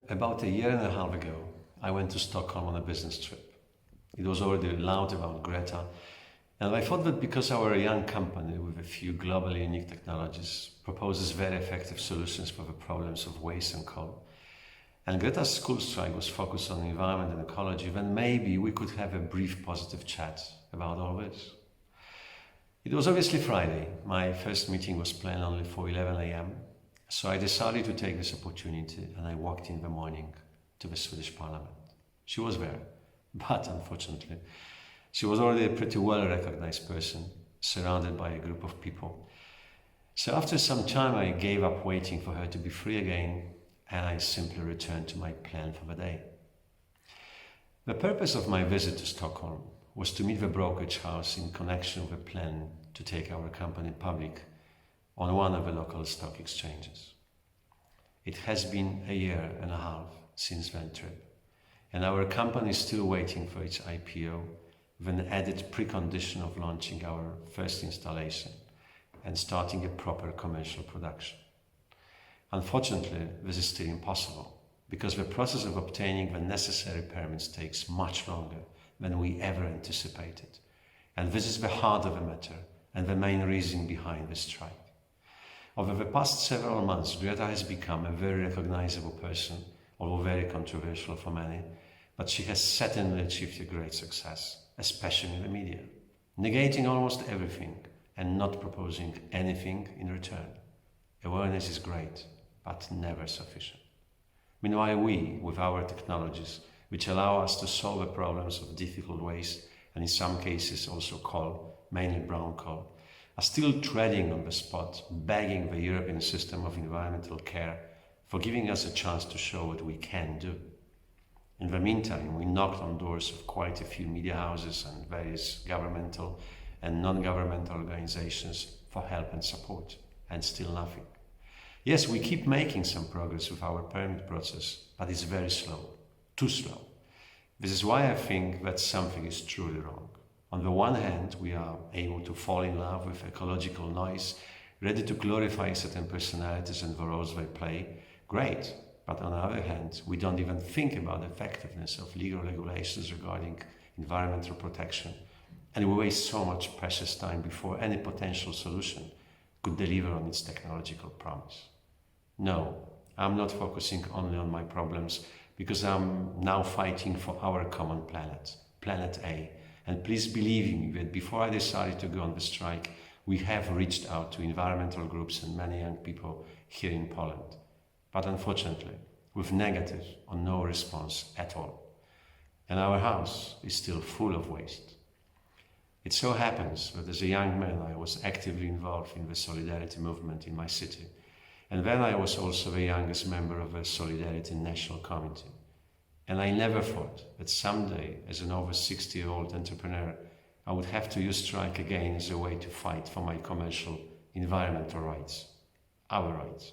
About a year and a half ago, I went to Stockholm on a business trip. It was already loud about Greta, and I thought that because our young company with a few globally unique technologies proposes very effective solutions for the problems of waste and coal, and Greta's school strike was focused on environment and ecology, then maybe we could have a brief positive chat about all this. It was obviously Friday. My first meeting was planned only for 11 a.m. So I decided to take this opportunity and I walked in the morning to the Swedish Parliament. She was there, but unfortunately, she was already a pretty well-recognized person, surrounded by a group of people. So after some time, I gave up waiting for her to be free again, and I simply returned to my plan for the day. The purpose of my visit to Stockholm was to meet the brokerage house in connection with a plan to take our company public on one of the local stock exchanges. It has been a year and a half since that trip, and our company is still waiting for its IPO with an added precondition of launching our first installation and starting a proper commercial production. Unfortunately, this is still impossible because the process of obtaining the necessary permits takes much longer than we ever anticipated. And this is the heart of the matter and the main reason behind the strike. Over the past several months, Greta has become a very recognizable person, although very controversial for many, but she has certainly achieved a great success, especially in the media, negating almost everything and not proposing anything in return. Awareness is great, but never sufficient. Meanwhile, we, with our technologies, which allow us to solve the problems of difficult waste, and in some cases also coal, mainly brown coal, are still treading on the spot, begging the European system of environmental care for giving us a chance to show what we can do. In the meantime, we knocked on doors of quite a few media houses and various governmental and non-governmental organizations for help and support, and still nothing. Yes, we keep making some progress with our permit process, but it's very slow, too slow. This is why I think that something is truly wrong. On the one hand, we are able to fall in love with ecological noise, ready to glorify certain personalities and the roles they play. Great. But on the other hand, we don't even think about the effectiveness of legal regulations regarding environmental protection. And we waste so much precious time before any potential solution could deliver on its technological promise. No, I'm not focusing only on my problems because I'm now fighting for our common planet, Planet A. And please believe me that before I decided to go on the strike, we have reached out to environmental groups and many young people here in Poland. But unfortunately, with negative or no response at all. And our house is still full of waste. It so happens that as a young man, I was actively involved in the solidarity movement in my city. And then I was also the youngest member of the Solidarity National Committee. And I never thought that someday, as an over 60-year-old entrepreneur, I would have to use strike again as a way to fight for my commercial environmental rights, our rights.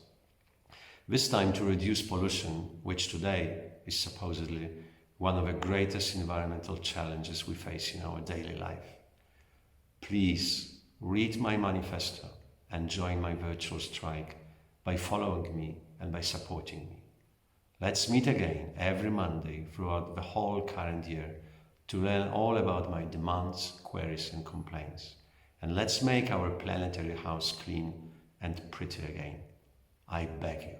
This time to reduce pollution, which today is supposedly one of the greatest environmental challenges we face in our daily life. Please read my manifesto and join my virtual strike by following me and by supporting me. Let's meet again every Monday throughout the whole current year to learn all about my demands, queries and complaints. And let's make our planetary house clean and pretty again. I beg you.